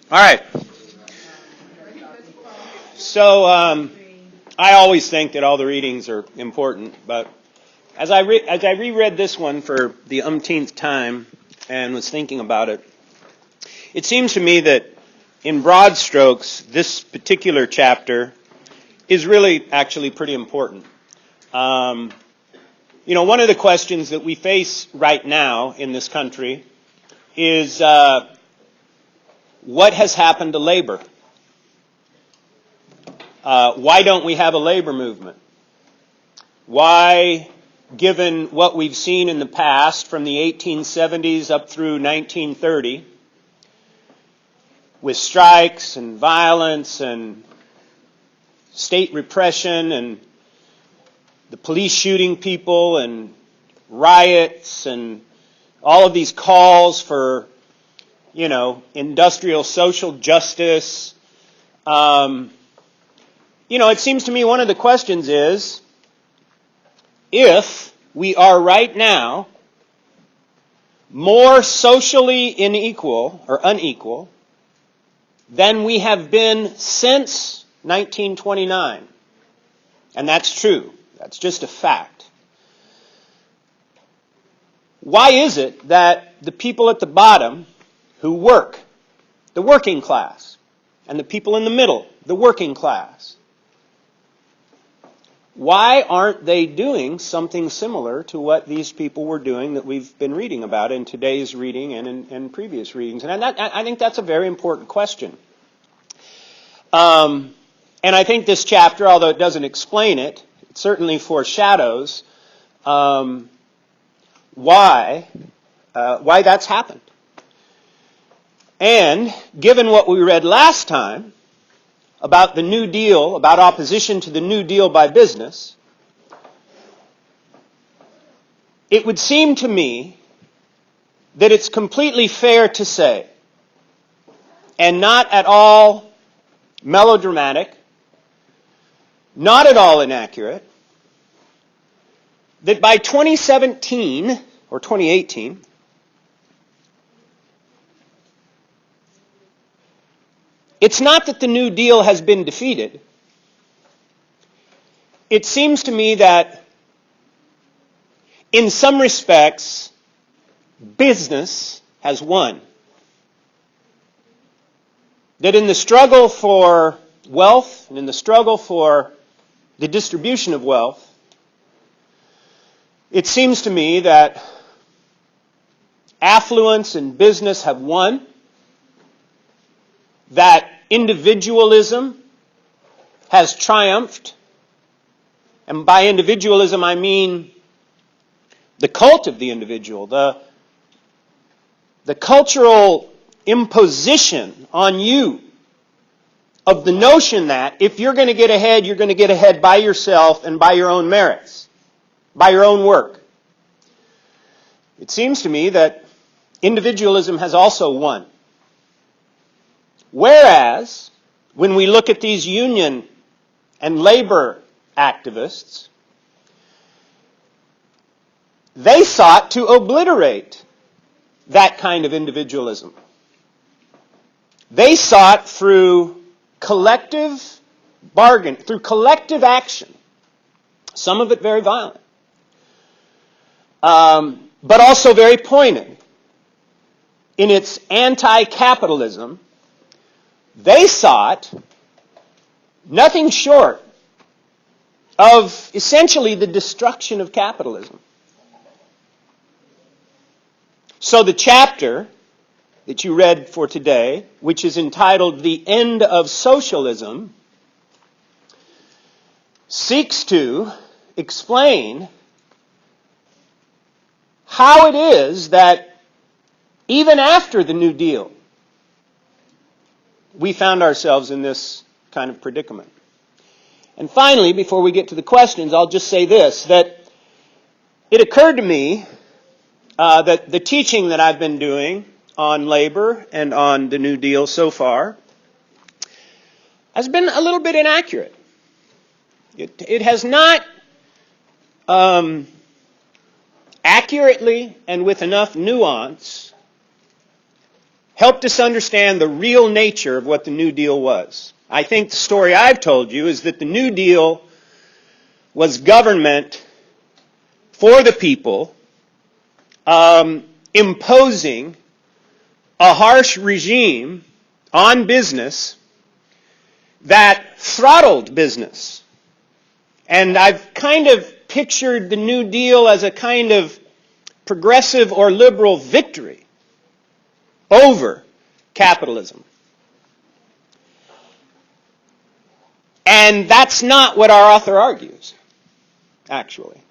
All right. So I always think that all the readings are important, but as I reread this one for the umpteenth time and was thinking about it, it seems to me that in broad strokes, this particular chapter is really actually pretty important. One of the questions that we face right now in this country is what has happened to labor? Why don't we have a labor movement? Why, given what we've seen in the past from the 1870s up through 1930, with strikes and violence and state repression and the police shooting people and riots and all of these calls for, industrial social justice, it seems to me one of the questions is, if we are right now more socially unequal than we have been since 1929, and that's true, that's just a fact, why is it that the people at the bottom who work, the working class, and the people in the middle, the working class, why aren't they doing something similar to what these people were doing that we've been reading about in today's reading and in previous readings? And I think that's a very important question. And I think this chapter, although it doesn't explain it, it certainly foreshadows why that's happened. And given what we read last time about the New Deal, about opposition to the New Deal by business, it would seem to me that it's completely fair to say, and not at all melodramatic, not at all inaccurate, that by 2017 or 2018, it's not that the New Deal has been defeated. It seems to me that in some respects, business has won. That in the struggle for wealth and in the struggle for the distribution of wealth, it seems to me that affluence and business have won, that individualism has triumphed, and by individualism I mean the cult of the individual, the cultural imposition on you of the notion that if you're going to get ahead, you're going to get ahead by yourself and by your own merits, by your own work. It seems to me that individualism has also won. Whereas, when we look at these union and labor activists, they sought to obliterate that kind of individualism. They sought through collective bargain, through collective action, some of it very violent, but also very pointed in its anti-capitalism. They sought nothing short of essentially the destruction of capitalism. So the chapter that you read for today, which is entitled The End of Socialism, seeks to explain how it is that even after the New Deal, we found ourselves in this kind of predicament. And finally, before we get to the questions, I'll just say this, that it occurred to me that the teaching that I've been doing on labor and on the New Deal so far has been a little bit inaccurate. It has not accurately and with enough nuance helped us understand the real nature of what the New Deal was. I think the story I've told you is that the New Deal was government for the people, imposing a harsh regime on business that throttled business. And I've kind of pictured the New Deal as a kind of progressive or liberal victory over capitalism. And that's not what our author argues, actually.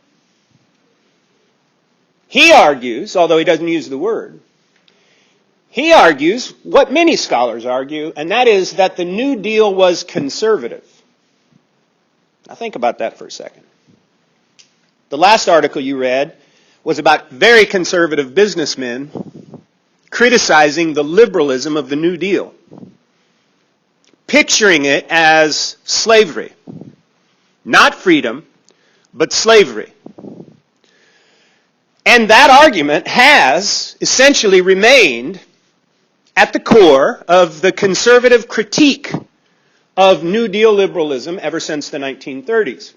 He argues, although he doesn't use the word, he argues what many scholars argue, and that is that the New Deal was conservative. Now think about that for a second. The last article you read was about very conservative businessmen criticizing the liberalism of the New Deal, picturing it as slavery. Not freedom, but slavery. And that argument has essentially remained at the core of the conservative critique of New Deal liberalism ever since the 1930s.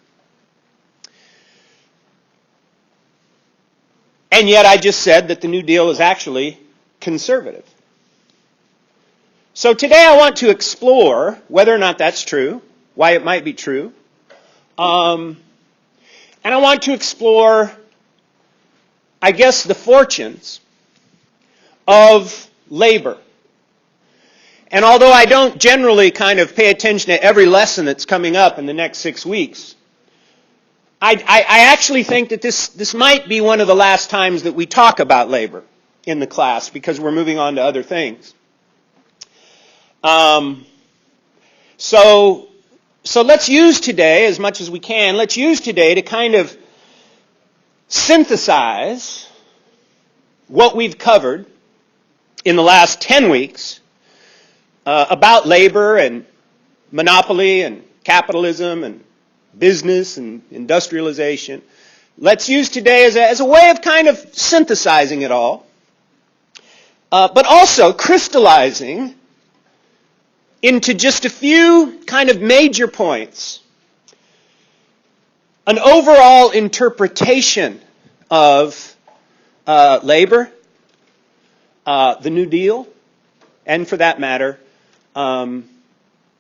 And yet I just said that the New Deal is actually conservative. So today I want to explore whether or not that's true, why it might be true, and I want to explore, I guess, the fortunes of labor. And although I don't generally kind of pay attention to every lesson that's coming up in the next 6 weeks, I actually think that this might be one of the last times that we talk about labor in the class, because we're moving on to other things. So let's use today, as much as we can, let's use today to kind of synthesize what we've covered in the last 10 weeks about labor and monopoly and capitalism and business and industrialization. Let's use today as a way of kind of synthesizing it all, but also crystallizing into just a few kind of major points an overall interpretation of labor, the New Deal, and for that matter, the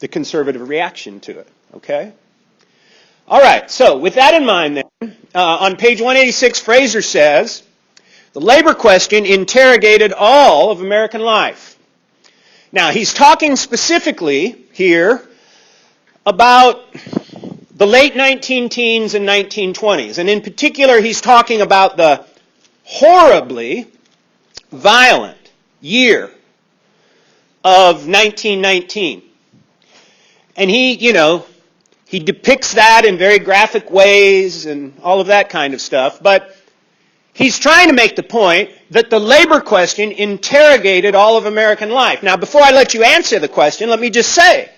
conservative reaction to it. Okay? All right, so with that in mind then, on page 186, Fraser says, the labor question interrogated all of American life. Now, he's talking specifically here about the late 19-teens and 1920s. And in particular, he's talking about the horribly violent year of 1919. And he depicts that in very graphic ways and all of that kind of stuff. But he's trying to make the point that the labor question interrogated all of American life. Now, before I let you answer the question, let me just say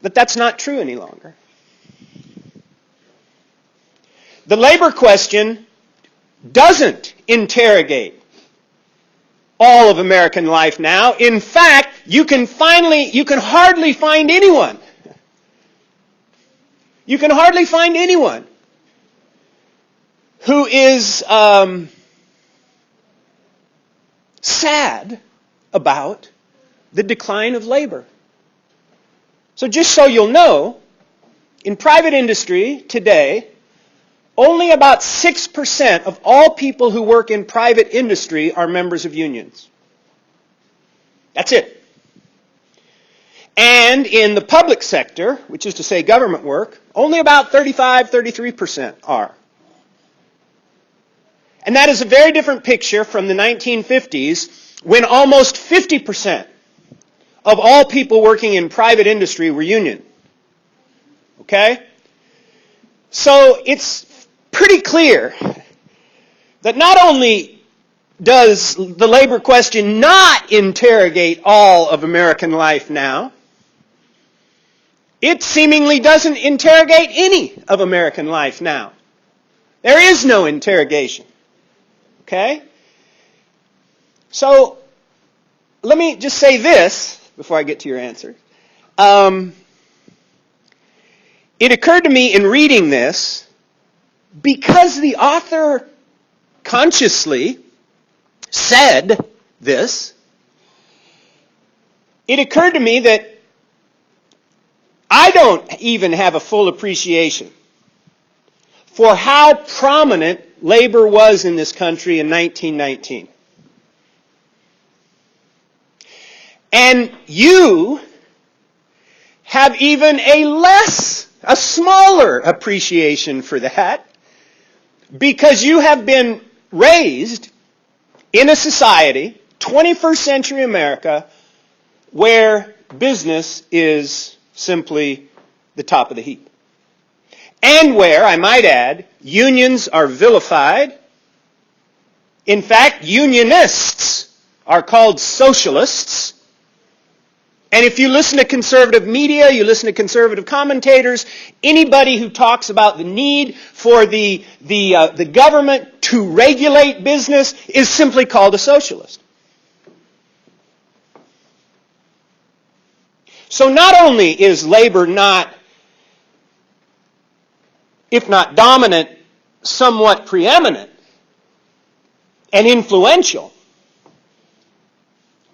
that that's not true any longer. The labor question doesn't interrogate all of American life now. In fact, you can hardly find anyone. You can hardly find anyone who is sad about the decline of labor. So just so you'll know, in private industry today, only about 6% of all people who work in private industry are members of unions. That's it. And in the public sector, which is to say government work, only about 33% are. And that is a very different picture from the 1950s, when almost 50% of all people working in private industry were union. Okay? So it's pretty clear that not only does the labor question not interrogate all of American life now, it seemingly doesn't interrogate any of American life now. There is no interrogation. Okay? So let me just say this before I get to your answer. It occurred to me in reading this, because the author consciously said this, it occurred to me that I don't even have a full appreciation for how prominent labor was in this country in 1919. And you have even a smaller appreciation for that, because you have been raised in a society, 21st century America, where business is simply the top of the heap. And where, I might add, unions are vilified. In fact, unionists are called socialists. And if you listen to conservative media, you listen to conservative commentators, anybody who talks about the need for the government to regulate business is simply called a socialist. So not only is labor not, if not dominant, somewhat preeminent and influential,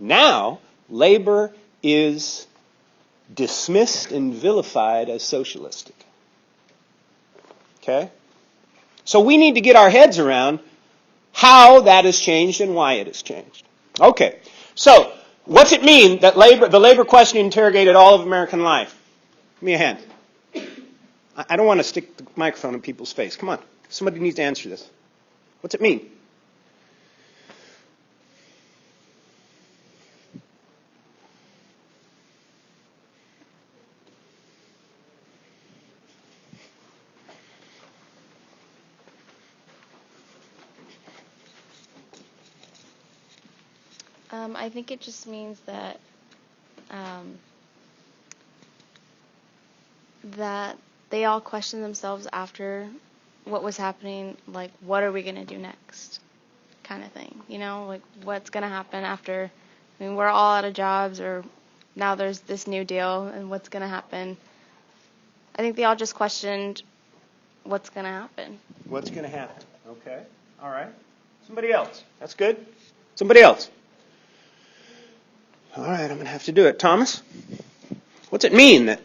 now labor is dismissed and vilified as socialistic. Okay? So we need to get our heads around how that has changed and why it has changed. Okay. So, what's it mean that the labor question interrogated all of American life? Give me a hand. I don't want to stick the microphone in people's face. Come on. Somebody needs to answer this. What's it mean? I think it just means that that they all questioned themselves after what was happening, like, what are we going to do next, kind of thing. You know, like, what's going to happen after, I mean, we're all out of jobs, or now there's this new deal, and what's going to happen. I think they all just questioned what's going to happen. What's going to happen? Okay. All right. Somebody else. That's good. Somebody else. All right, I'm going to have to do it. Thomas? What's it mean that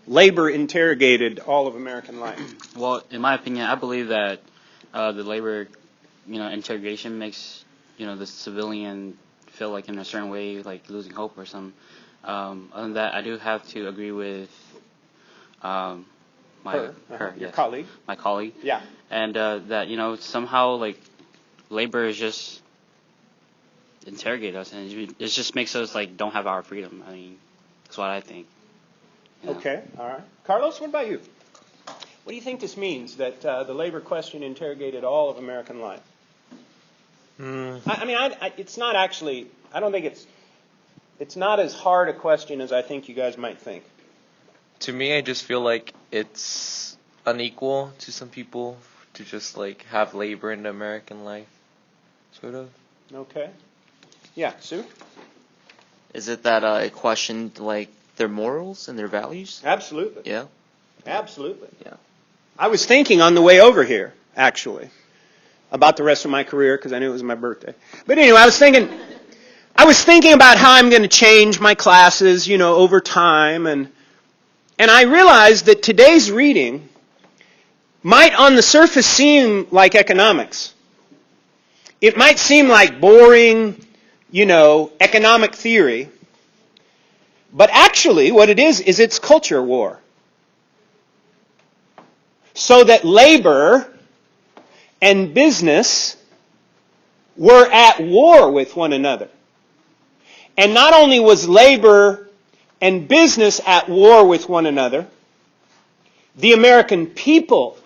labor interrogated all of American life? Well, in my opinion, I believe that the labor, interrogation makes, the civilian feel like in a certain way, like losing hope or something. Other than that, I do have to agree with her, your yes, colleague. My colleague. Yeah. And that, somehow, like, labor is just interrogate us, and it just makes us, like, don't have our freedom. I mean, that's what I think. Okay, all right. Carlos, what about you? What do you think this means, that the labor question interrogated all of American life? It's not actually, I don't think it's not as hard a question as I think you guys might think. To me, I just feel like it's unequal to some people to just, like, have labor in the American life, sort of. Okay. Yeah, Sue? Is it that it questioned, like, their morals and their values? Absolutely. Yeah. Absolutely. Yeah. I was thinking on the way over here, actually, about the rest of my career, because I knew it was my birthday. But anyway, I was thinking about how I'm going to change my classes, over time, and I realized that today's reading might on the surface seem like economics. It might seem like boring, economic theory. But actually, what it is it's culture war. So that labor and business were at war with one another. And not only was labor and business at war with one another, the American people,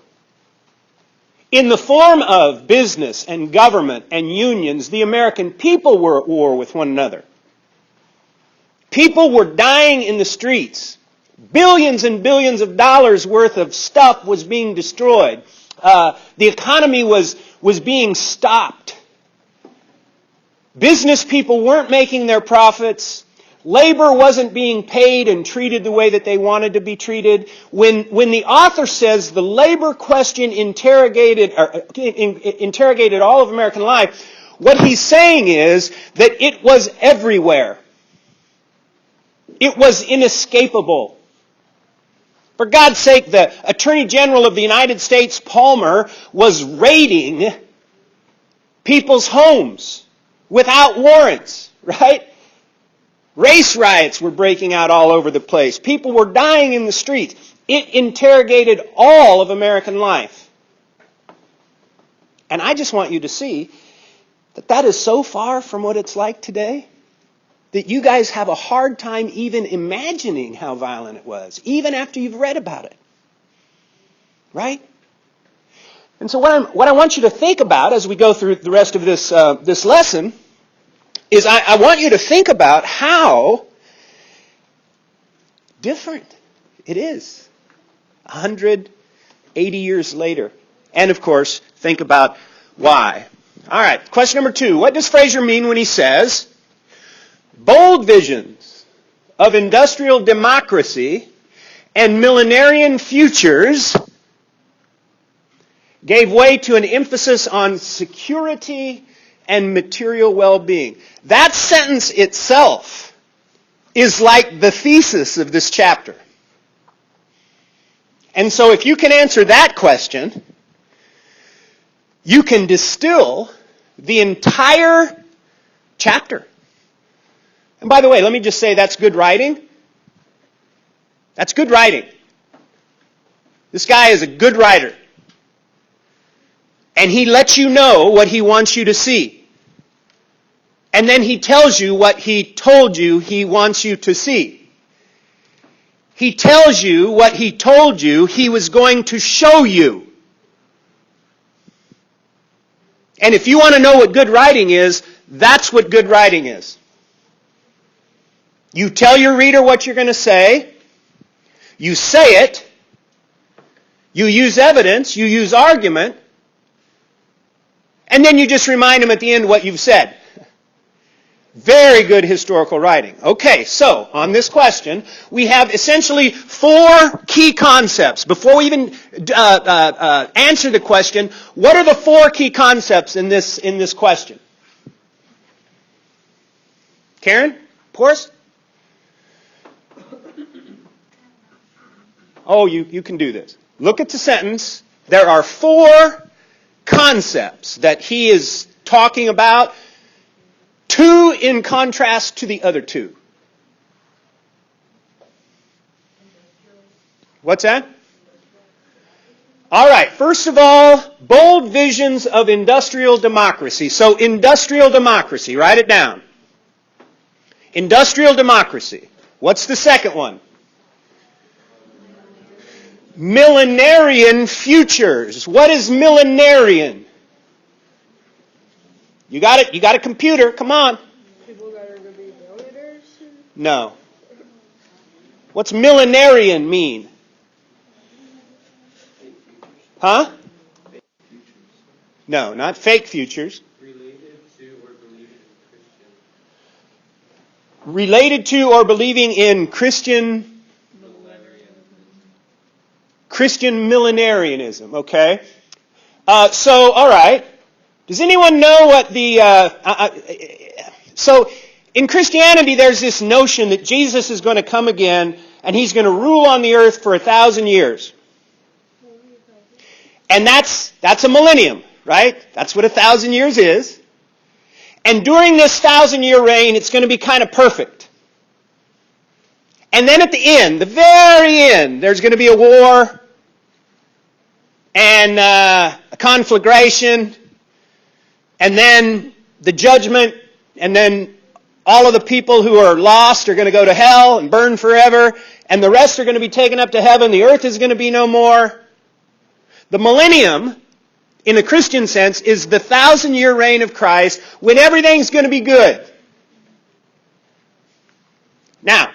in the form of business and government and unions, the American people were at war with one another. People were dying in the streets. Billions and billions of dollars worth of stuff was being destroyed. The economy was being stopped. Business people weren't making their profits. Labor wasn't being paid and treated the way that they wanted to be treated. When the author says the labor question interrogated all of American life, what he's saying is that it was everywhere. It was inescapable. For God's sake, the Attorney General of the United States, Palmer, was raiding people's homes without warrants, right? Race riots were breaking out all over the place. People were dying in the streets. It interrogated all of American life. And I just want you to see that that is so far from what it's like today that you guys have a hard time even imagining how violent it was, even after you've read about it. Right? And so what I want you to think about as we go through the rest of this lesson is I want you to think about how different it is 180 years later. And of course, think about why. All right, question number 2. What does Fraser mean when he says, bold visions of industrial democracy and millenarian futures gave way to an emphasis on security and material well-being? That sentence itself is like the thesis of this chapter. And so if you can answer that question, you can distill the entire chapter. And by the way, let me just say that's good writing. That's good writing. This guy is a good writer. And he lets you know what he wants you to see. And then he tells you what he told you he wants you to see. He tells you what he told you he was going to show you. And if you want to know what good writing is, that's what good writing is. You tell your reader what you're going to say. You say it. You use evidence. You use argument. And then you just remind him at the end what you've said. Very good historical writing. Okay, so on this question, we have essentially 4 key concepts. Before we even answer the question, what are the 4 key concepts in this question? Karen? Porus? Oh, you can do this. Look at the sentence. There are 4 concepts that he is talking about. 2 in contrast to the other 2. What's that? All right, first of all, bold visions of industrial democracy. So industrial democracy, write it down. Industrial democracy. What's the second one? Millenarian futures. What is millenarian? You got it? You got a computer? Come on. People that are going to be millionaires? No. What's millenarian mean? Huh? No, not fake futures. Related to or believing in Christian millenarianism. Okay. So, all right. Does anyone know what so in Christianity there's this notion that Jesus is going to come again and he's going to rule on the earth for 1,000 years. And that's a millennium, right? That's what 1,000 years is. And during this 1,000-year reign, it's going to be kind of perfect. And then at the end, the very end, there's going to be a war and a conflagration, and then the judgment, and then all of the people who are lost are going to go to hell and burn forever, and the rest are going to be taken up to heaven. The earth is going to be no more. The millennium, in a Christian sense, is the 1,000-year reign of Christ when everything's going to be good. Now,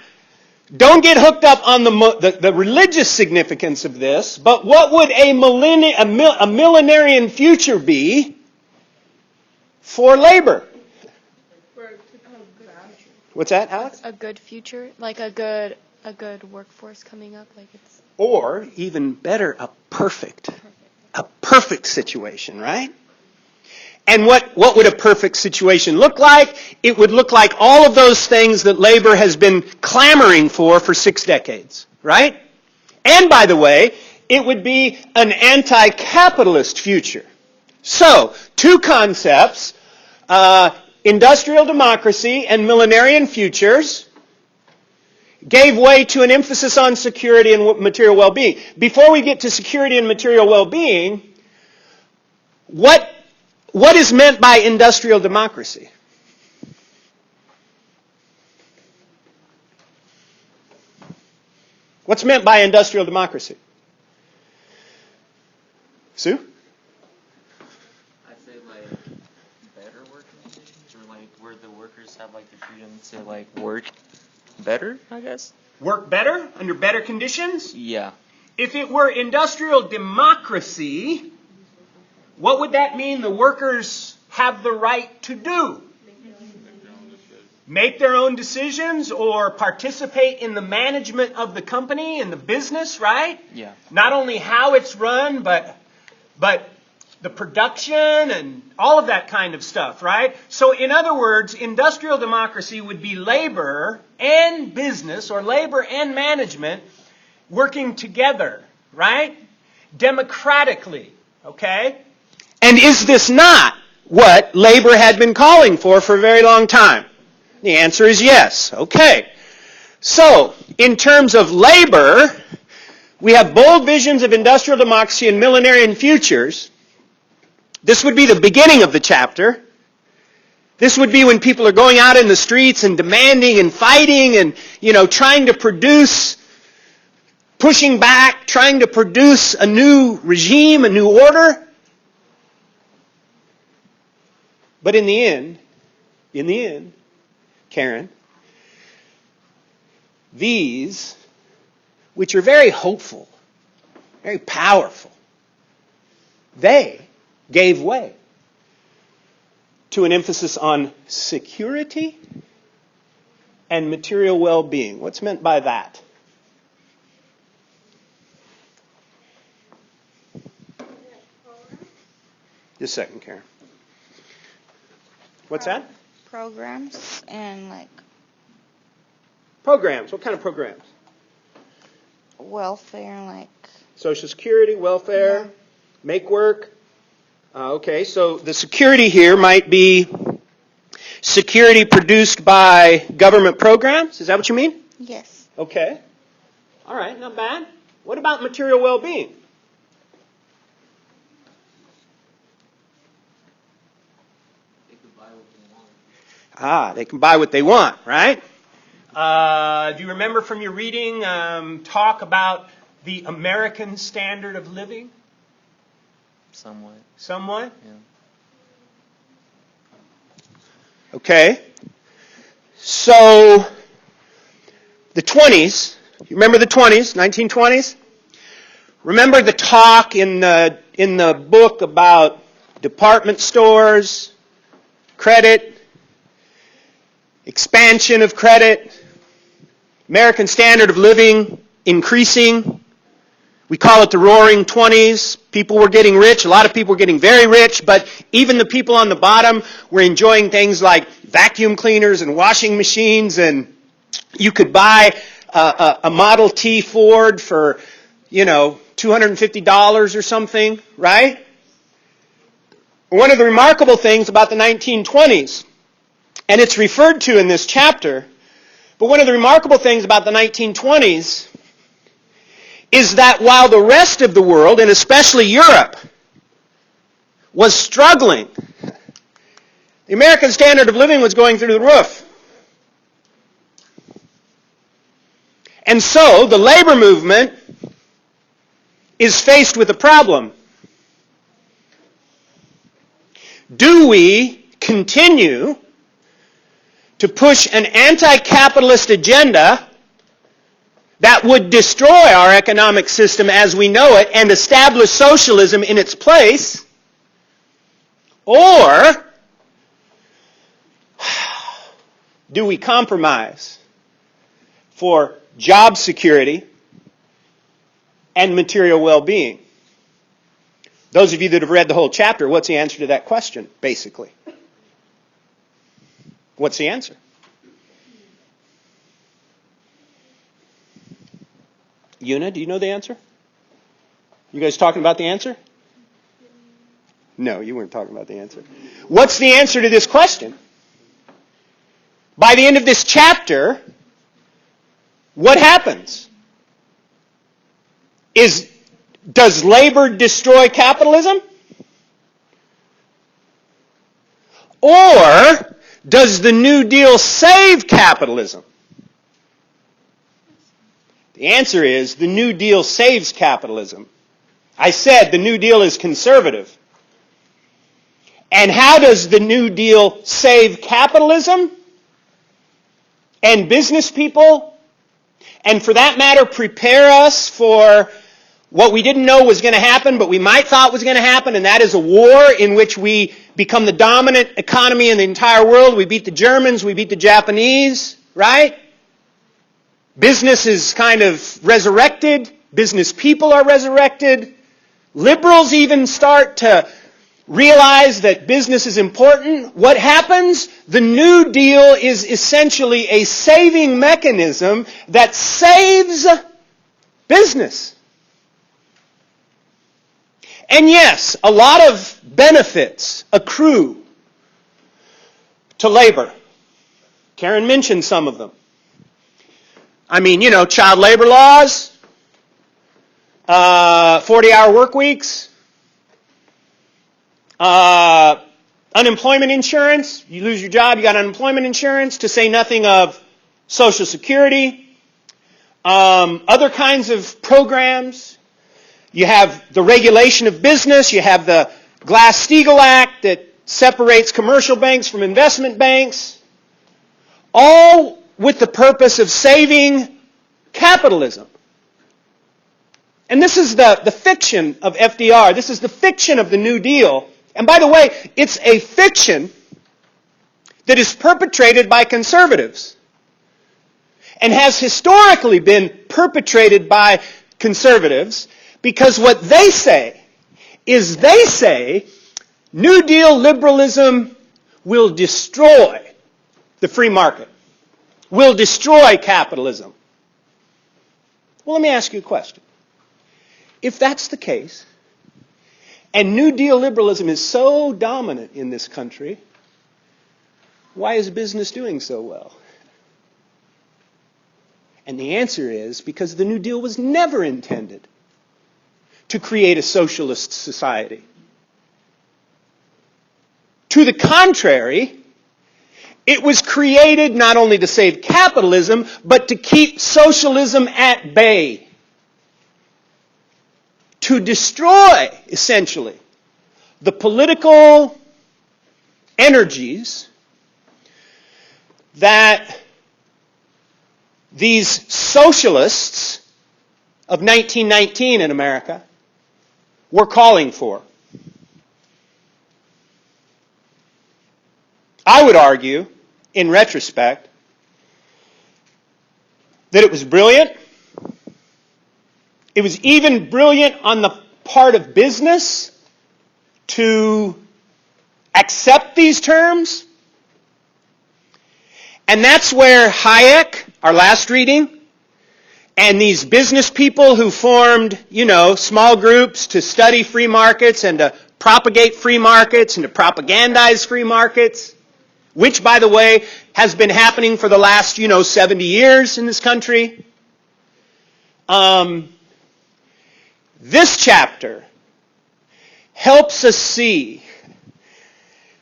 don't get hooked up on the religious significance of this, but what would a millenarian future be for labor? What's that, Alex? A good future, like a good workforce coming up, like it's Or, even better, a perfect situation, right? And what would a perfect situation look like? It would look like all of those things that labor has been clamoring for 6 decades, right? And by the way, it would be an anti-capitalist future. So, two concepts, industrial democracy and millenarian futures, gave way to an emphasis on security and material well-being. Before we get to security and material well-being, what is meant by industrial democracy? What's meant by industrial democracy? Sue? I'd say like better working conditions, or like where the workers have like the freedom to like work better, I guess. Work better, under better conditions? Yeah. If it were industrial democracy, what would that mean the workers have the right to do? Make their own decisions or participate in the management of the company and the business, right? Yeah. Not only how it's run, but the production and all of that kind of stuff, right? So in other words, industrial democracy would be labor and business, or labor and management, working together, right? Democratically, okay? And is this not what labor had been calling for a very long time? The answer is yes. Okay. So, in terms of labor, we have bold visions of industrial democracy and millenarian futures. This would be the beginning of the chapter. This would be when people are going out in the streets and demanding and fighting and, trying to produce, pushing back, trying to produce a new regime, a new order. But in the end, Karen, these, which are very hopeful, very powerful, they gave way to an emphasis on security and material well-being. What's meant by that? Just a second, Karen. What's that? Programs and like Programs. What kind of programs? welfare and like Social Security, welfare, make work. Okay, so the security here might be security produced by government programs. Is that what you mean? yes. Okay. All right, not bad. What about material well-being? They can buy what they want, right? Do you remember from your reading talk about the American standard of living? Somewhat. Somewhat? Yeah. Okay. So, the 20s, you remember the 20s, 1920s? Remember the talk in the book about department stores, credit, expansion of credit, American standard of living increasing. We call it the Roaring 20s. People were getting rich. A lot of people were getting very rich, but even the people on the bottom were enjoying things like vacuum cleaners and washing machines, and you could buy a Model T Ford for, $250 or something, right? One of the remarkable things about the 1920s, and it's referred to in this chapter, but one of the remarkable things about the 1920s is that while the rest of the world, and especially Europe, was struggling, the American standard of living was going through the roof. And so, the labor movement is faced with a problem. Do we continue to push an anti-capitalist agenda that would destroy our economic system as we know it and establish socialism in its place? Or do we compromise for job security and material well-being? Those of you that have read the whole chapter, what's the answer to that question, basically? What's the answer? Una, do you know the answer? You guys talking about the answer? No, you weren't talking about the answer. What's the answer to this question? By the end of this chapter, what happens? Does labor destroy capitalism? Or does the New Deal save capitalism? The answer is the New Deal saves capitalism. I said the New Deal is conservative. And how does the New Deal save capitalism and business people? And for that matter, prepare us for what we didn't know was going to happen, but we might thought was going to happen, and that is a war in which we become the dominant economy in the entire world. We beat the Germans, we beat the Japanese, right? Business is kind of resurrected. Business people are resurrected. Liberals even start to realize that business is important. What happens? The New Deal is essentially a saving mechanism that saves business. And yes, a lot of benefits accrue to labor. Karen mentioned some of them. I mean, child labor laws, 40-hour work weeks, unemployment insurance. You lose your job, you got unemployment insurance, to say nothing of Social Security, other kinds of programs. You have the regulation of business. You have the Glass-Steagall Act that separates commercial banks from investment banks, all with the purpose of saving capitalism. And this is the fiction of FDR. This is the fiction of the New Deal. And by the way, it's a fiction that is perpetrated by conservatives and has historically been perpetrated by conservatives, because what they say is New Deal liberalism will destroy the free market, will destroy capitalism. Well, let me ask you a question. If that's the case, and New Deal liberalism is so dominant in this country, why is business doing so well? And the answer is because the New Deal was never intended to create a socialist society. To the contrary, it was created not only to save capitalism, but to keep socialism at bay. To destroy, essentially, the political energies that these socialists of 1919 in America were calling for. I would argue, in retrospect, that it was brilliant. It was even brilliant on the part of business to accept these terms. And that's where Hayek, our last reading, and these business people who formed, small groups to study free markets and to propagate free markets and to propagandize free markets, which, by the way, has been happening for the last, 70 years in this country. This chapter helps us see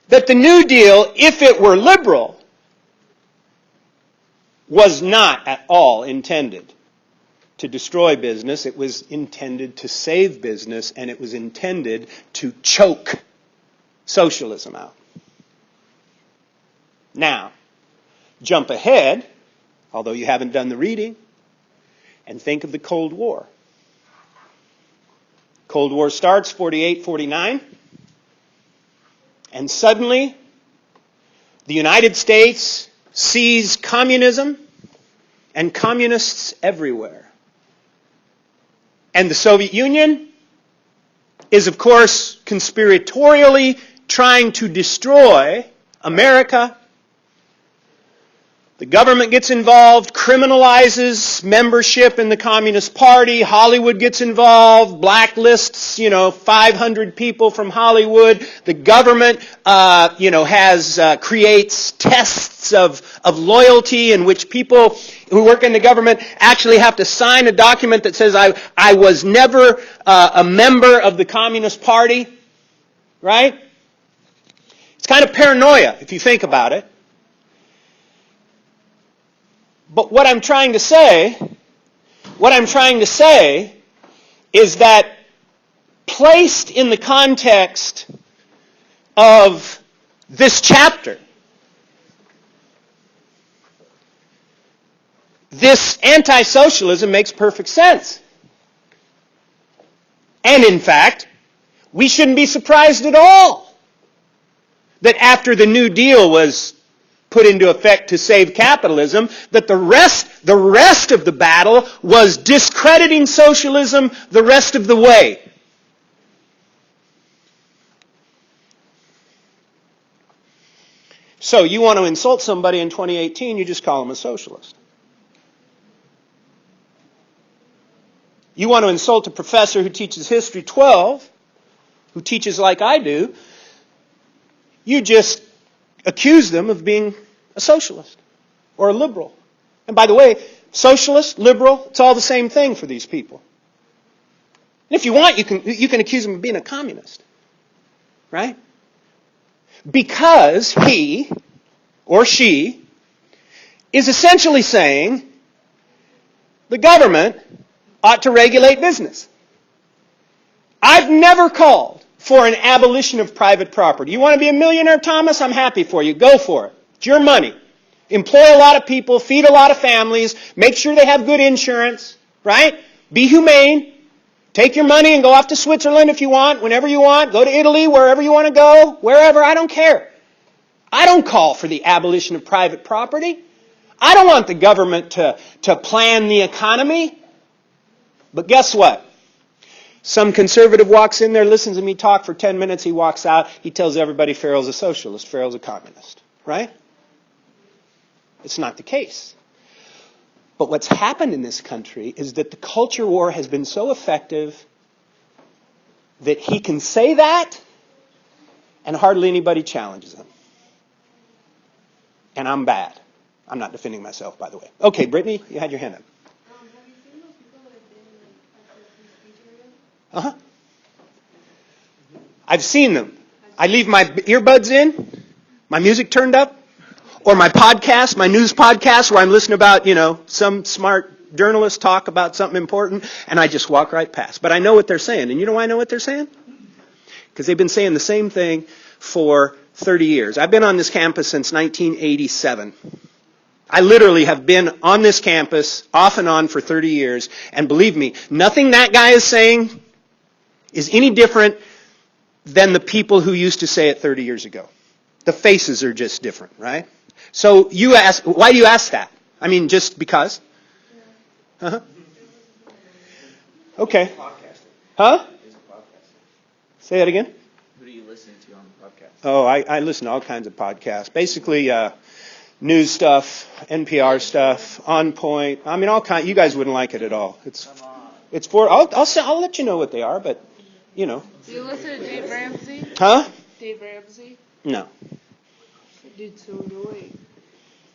that the New Deal, if it were liberal, was not at all intended to destroy business. It was intended to save business, and it was intended to choke socialism out. Now, jump ahead, although you haven't done the reading, and think of the Cold War. Cold War starts 48-49, and suddenly the United States sees communism and communists everywhere. And the Soviet Union is, of course, conspiratorially trying to destroy America. The government gets involved, criminalizes membership in the Communist Party. Hollywood gets involved, blacklists, 500 people from Hollywood. The government, creates tests of loyalty in which people who work in the government actually have to sign a document that says, I was never a member of the Communist Party. Right? It's kind of paranoia if you think about it. But what I'm trying to say is that placed in the context of this chapter, this anti-socialism makes perfect sense. And in fact, we shouldn't be surprised at all that after the New Deal was put into effect to save capitalism, that the rest of the battle was discrediting socialism the rest of the way. So you want to insult somebody in 2018, you just call them a socialist. You want to insult a professor who teaches History 12, who teaches like I do, you just accuse them of being a socialist or a liberal. And by the way, socialist, liberal, it's all the same thing for these people. And if you want, you can accuse them of being a communist. Right? Because he or she is essentially saying the government ought to regulate business. I've never called for an abolition of private property. You want to be a millionaire, Thomas? I'm happy for you. Go for it. It's your money. Employ a lot of people, feed a lot of families, make sure they have good insurance, right? Be humane. Take your money and go off to Switzerland if you want, whenever you want. Go to Italy, wherever you want to go, wherever. I don't care. I don't call for the abolition of private property. I don't want the government to plan the economy. But guess what? Some conservative walks in there, listens to me talk for 10 minutes, he walks out, he tells everybody Farrell's a socialist, Farrell's a communist. Right? It's not the case. But what's happened in this country is that the culture war has been so effective that he can say that and hardly anybody challenges him. And I'm bad. I'm not defending myself, by the way. Okay, Brittany, you had your hand up. Have you seen those people that have been at the free speech area? Uh-huh. I've seen them. I leave my earbuds in, my music turned up, or my podcast, my news podcast, where I'm listening about, some smart journalist talk about something important, and I just walk right past. But I know what they're saying. And you know why I know what they're saying? Because they've been saying the same thing for 30 years. I've been on this campus since 1987. I literally have been on this campus off and on for 30 years, and believe me, nothing that guy is saying is any different than the people who used to say it 30 years ago. The faces are just different, right? So you ask, why do you ask that? I mean, just because? Uh-huh. Okay. Huh? Say that again? Who do you listen to on the podcast? Oh, I listen to all kinds of podcasts. Basically, news stuff, NPR stuff, On Point. I mean, all kind. You guys wouldn't like it at all. It's for. I'll let you know what they are, but Do you listen to Dave Ramsey? Huh? Dave Ramsey? No. Dude, so annoying.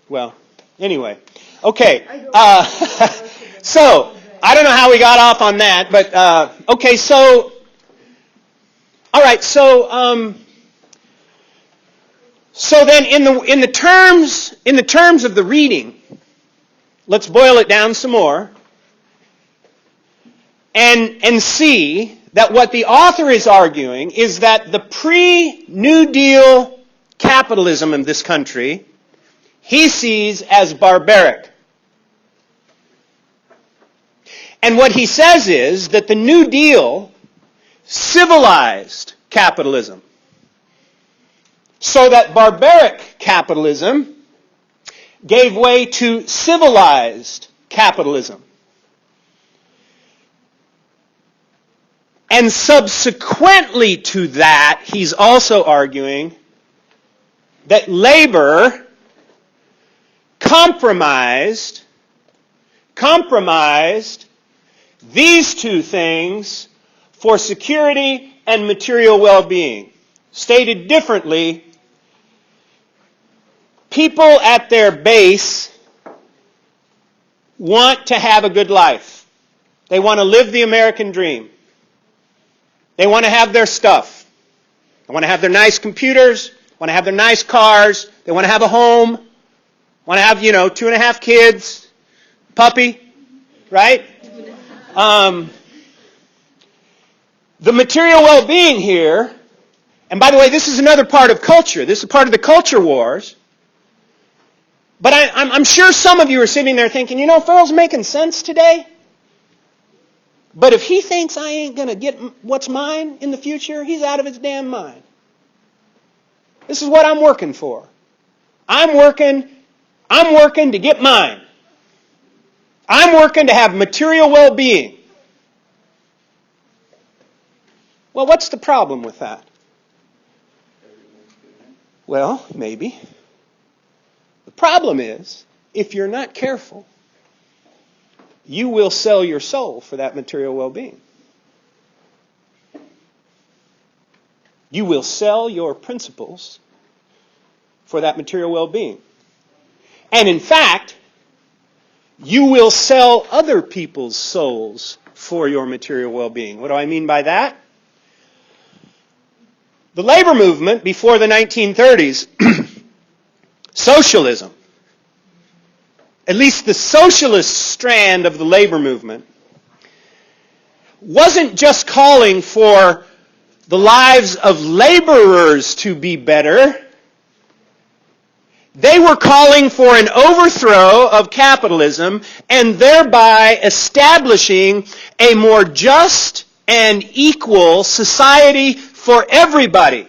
Well, anyway. Okay. So I don't know how we got off on that, but okay. So, all right. So, so then in the terms of the reading, let's boil it down some more, and see that what the author is arguing is that the pre-New Deal capitalism in this country, he sees as barbaric. And what he says is that the New Deal civilized capitalism, so that barbaric capitalism gave way to civilized capitalism. And subsequently to that, he's also arguing that labor compromised these two things for security and material well-being. Stated differently, people at their base want to have a good life. They want to live the American dream. They want to have their stuff. They want to have their nice computers, want to have their nice cars, they want to have a home, want to have, 2.5 kids, puppy, right? The material well-being here, and by the way, this is another part of culture. This is part of the culture wars. But I'm sure some of you are sitting there thinking, Farrell's making sense today. But if he thinks I ain't going to get what's mine in the future, he's out of his damn mind. This is what I'm working for. I'm working to get mine. I'm working to have material well-being. Well, what's the problem with that? Well, maybe. The problem is, if you're not careful, you will sell your soul for that material well-being. You will sell your principles for that material well-being. And in fact, you will sell other people's souls for your material well-being. What do I mean by that? The labor movement before the 1930s, socialism, at least the socialist strand of the labor movement, wasn't just calling for the lives of laborers to be better. They were calling for an overthrow of capitalism and thereby establishing a more just and equal society for everybody.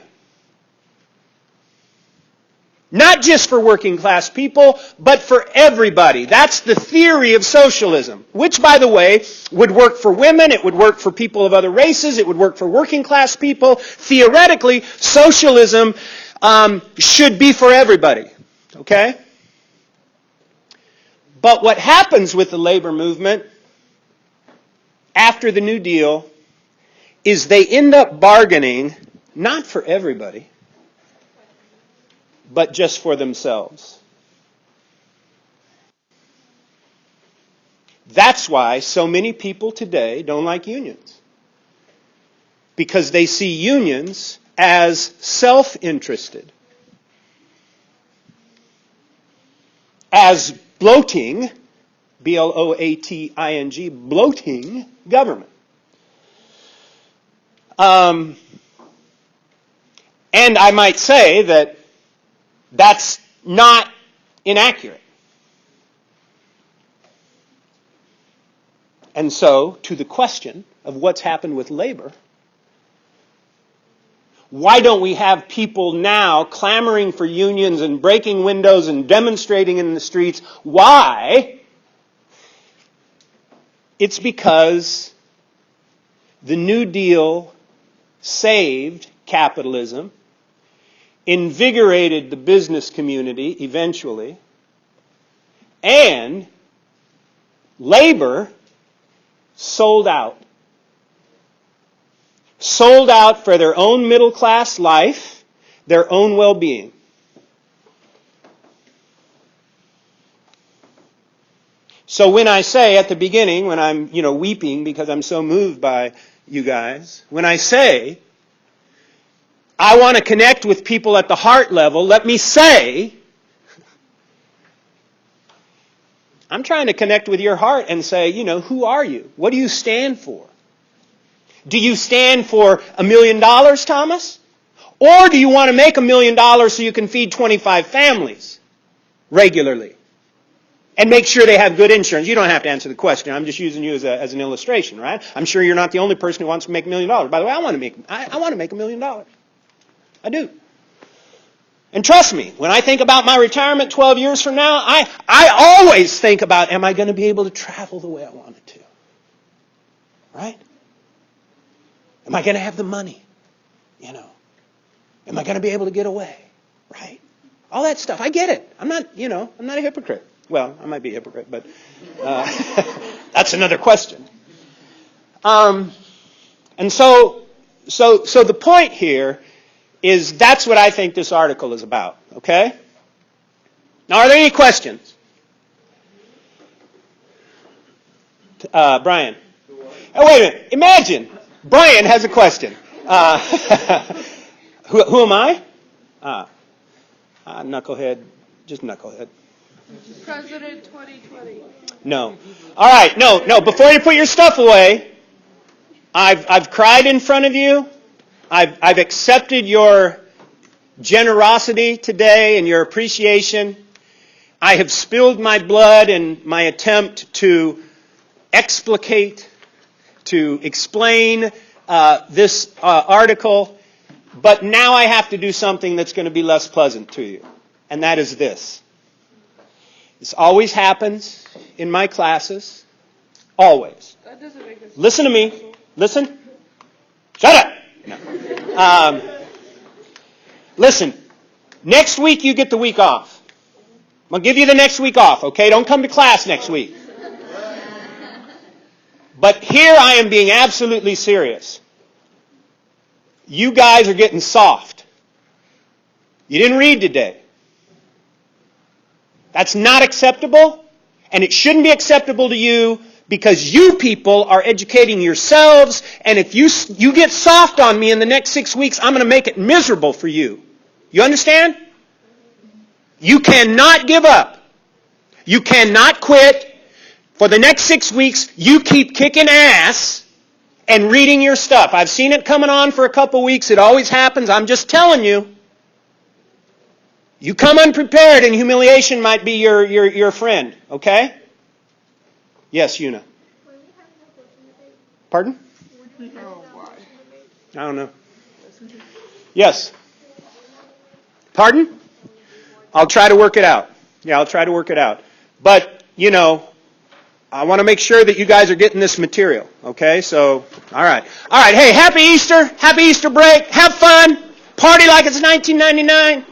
Not just for working class people, but for everybody. That's the theory of socialism, which, by the way, would work for women, it would work for people of other races, it would work for working class people. Theoretically, socialism should be for everybody. Okay? But what happens with the labor movement after the New Deal is they end up bargaining not for everybody, but just for themselves. That's why so many people today don't like unions. Because they see unions as self-interested, as bloating, B-L-O-A-T-I-N-G, bloating government. And I might say that that's not inaccurate. And so, to the question of what's happened with labor, why don't we have people now clamoring for unions and breaking windows and demonstrating in the streets? Why? It's because the New Deal saved capitalism, invigorated the business community eventually, and labor sold out. Sold out for their own middle class life, their own well-being. So when I say at the beginning, when I'm, weeping because I'm so moved by you guys, when I say I want to connect with people at the heart level, let me say I'm trying to connect with your heart and say, who are you? What do you stand for? Do you stand for $1 million, Thomas? Or do you want to make $1 million so you can feed 25 families regularly? And make sure they have good insurance. You don't have to answer the question. I'm just using you as an illustration, right? I'm sure you're not the only person who wants to make $1 million. By the way, I want to make $1 million. I do. And trust me, when I think about my retirement 12 years from now, I always think about, am I going to be able to travel the way I wanted to? Right? Am I going to have the money? You know? Am I going to be able to get away? Right? All that stuff. I get it. I'm not, I'm not a hypocrite. Well, I might be a hypocrite, but that's another question. And so the point here is that's what I think this article is about. Okay? Now, are there any questions? Brian. Oh, wait a minute. Imagine Brian has a question. Who am I? Knucklehead. Just knucklehead. President 2020. No. All right. No. Before you put your stuff away, I've cried in front of you. I've accepted your generosity today and your appreciation. I have spilled my blood in my attempt to explicate, to explain this article, but now I have to do something that's going to be less pleasant to you, and that is this. This always happens in my classes, always. That doesn't make us Listen to me. Listen. Shut up. No. Listen, next week you get the week off. I'm going to give you the next week off, okay? Don't come to class next week. But here I am being absolutely serious. You guys are getting soft. You didn't read today. That's not acceptable, and it shouldn't be acceptable to you because you people are educating yourselves, and if you get soft on me in the next 6 weeks, I'm going to make it miserable for you. You understand? You cannot give up. You cannot quit. For the next 6 weeks, you keep kicking ass and reading your stuff. I've seen it coming on for a couple weeks. It always happens. I'm just telling you. You come unprepared and humiliation might be your friend. Okay? Yes, Una. Pardon? I don't know. Yes. Pardon? I'll try to work it out. Yeah, I'll try to work it out. But, I want to make sure that you guys are getting this material. Okay? So, all right. All right. Hey, happy Easter. Happy Easter break. Have fun. Party like it's 1999.